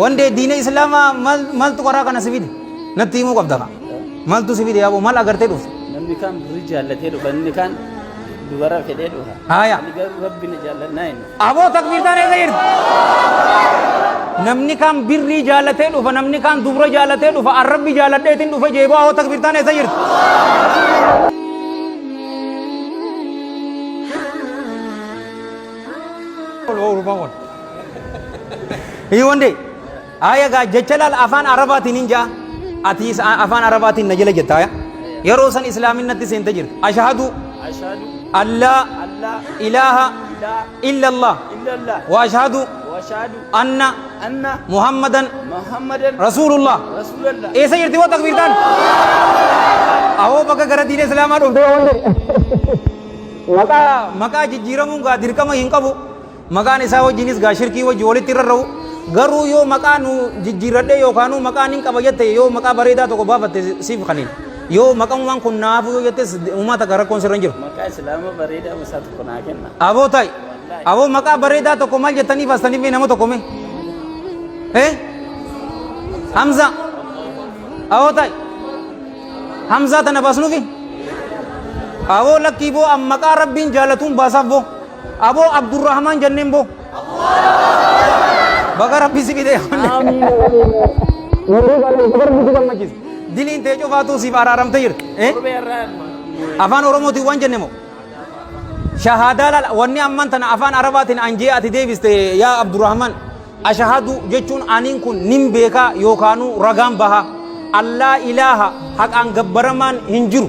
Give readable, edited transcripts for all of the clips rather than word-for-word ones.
wande diina islaamaa maltu qaraa kana sifide natti himuu qabda maltu sifide yaaboo mal agartee dhufte namni kaan birri jaallatee dhufa inni kaan dubara fedhee dhufa haya inni garuu rabbina jaallannaa hin aboo takbiirtaan eessa jirti namni kaan birrii jaallatee dhufa namni kaan dubra jaallatee dhufa arrabbi jaalladheetiin dhufa jeeboo aboo takbiirtaan eessa jirti hii wande aya ga jechalal afaan arabaatiin hin jaa ati afaan arabaatiin na jala jetta aya yeroo san islaaminatti seente jirti ashhadu ashhadu alla ilaha illa allah wa ashhadu anna muhammadan rasulullah eessa jirti woo takbiirtaan awoo bakka gara diina islaamaa dhufte wande maqaa jijjiiramuun gaa dirqama hin qabu maqaan isaa wajjinis gaa shirkii wajji walitti rarra'u garuu yoo maqaan jijjiiradhe yookaan maqaan hin qaba jette yoo maqaa bareedaa tokko baafatte siif kaniin yoo maqaan kun naafu yoo jette uummata gara koon sirra hin jiru maqaa islaama bareedaa wasaa tokko naa kenna aboo ta'i aboo maqaa bareedaa tokko maal jettaniif astaniif nama tokko mee hamza aboo ta'i hamzaa tana baasnuufi aboo lakkii boo maqaa rabbiin jaallatuun baasaaf boo aboo abdurrahman jenneen boo baga rabbi si bide amiin diliin tee cufaatu siif araaramte jirti afaan oromootiin waan jenne moo shahaadaa wanni amman tana afaan arabaatiin anjee ati deebiste yaa abdurrahman ashahadu jechuun aniin kun nin beekaa yookaanu ragaan baha allaa ilaaha haqaan gabbaramaan hin jiru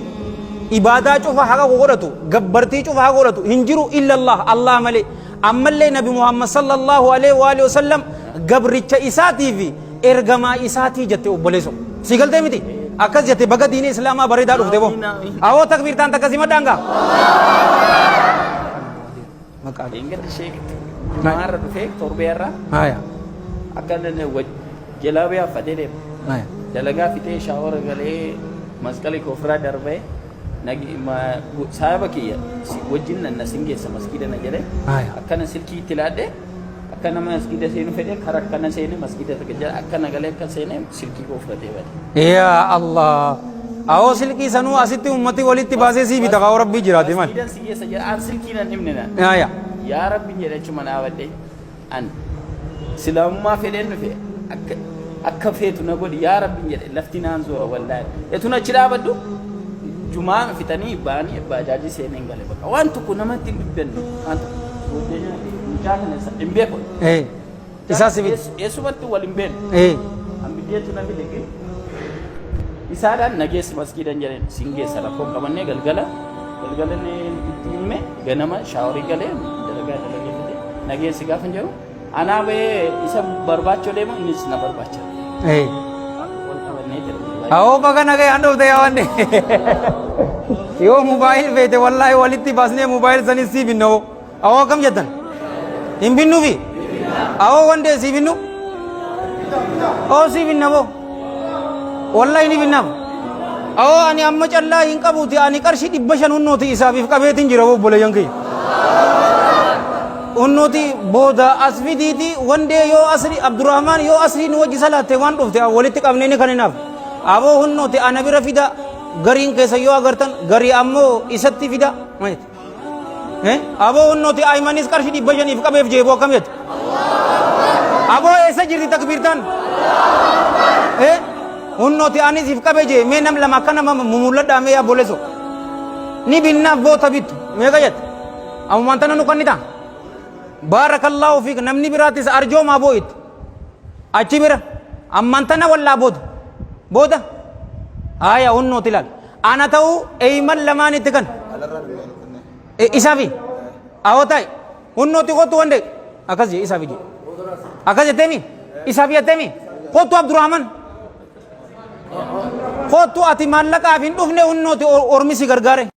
ibaadaa cufa haqa godhatu gabbartii cufa haqa godhatu hin jiru illallah allah malee ammallee nabi muhammad sallallahu alaihi wa alihi wasallam gabricha isaatii fi ergamaa isaatii jette obboleesso si galtee miti akkas jette baga diina islaamaa bareedaa dhufte boo awoo takbiirtaan takkasii madhaanga ingati sheekti maarra dhufee torbeerra haya akkana jalaabiyaa fadee deema dalagaa fitee shaawara galee masqalii kofiraa darbee saaba kiyya wajjin na singeessa masgida na jedhe akkana silkii itti laadhe akkana masgida seenu fedhe kara akkana seene masgida jedhe akkana galee akka seene silkii koo fudhatee bade yaa allah awoo silkii sanuu asitti ummati walitti baasee sii bita kaa rabbii jiraate man masgidan singeessa jedhe aan silkii nan himne na yaa rabbi jedhe chuma dhaabadhe an silaamummaa fedheen dhufe akka feetu na godhi yaa rabbi jedhe lafti naan zoora wallaahi etuna achi dhaabadhu jumaa fitanii baanii bajaaji seeneen gale bakka waan tokko namatti hin dubbanne waan tokko mucaa kana hin beeku isaa sibiit eessumatti wal hin beeknu ambiddeetu na fide isaadhaan nageessi masgiidan jedheen singeessa rakkoon qabannee galgalanee itti himme ganama shaaworii galee dalagaa dalagee fide nageessi gaafa hin jedhu anaa bahee isa barbaachoo deemu innis na barbaacha awoo baga nagee handhufte yaa wanne yoo mobaayil feete wallaahi walitti baasnee mobaayil sanis sii binna woo awoo kam jettan hin binnuufi awoo wandee sii binnu oo sii binna boo wallaahi ni binnaaf awoo ani amma callaa hin qabuuti ani qarshii 500 hunnooti isaafiif qabeetiin jira boo obboleeyyan kiyya hunnooti booda asfidiiti wandee yoo asri abdurrahmaan yoo asrii nu wajji salaatte waan dhufte walitti qabnee ni kan hinaaf aboo hunnooti ana bira fida gariin keessa yoo agartan garii ammoo isatti fida aboo hunnooti aymanis qarshii 500 qabeef jeeboo akkam jette aboo eessa jirti takbiirtaan hunnooti anis if qabee jee mee nam lama akka nama mumulladhaa mee yaa boleso ni binnaaf boota bittu meeqa jette ammumaan tana nu kannita baarakallahu fiik namni biraatis arjoomaa boo'itti achi bira ammaan tana wallaa booda haya hunnooti ilaal ana ta'uu eeyman lamaanitti kan isaafi awoo taa'e hunnooti kottu wande akkas jee isaafi jee akkas jetteemi isaafi jetteemi kottu abdurrahman kottu ati maallaqaaf hin dhufne hunnooti ormisi gargaare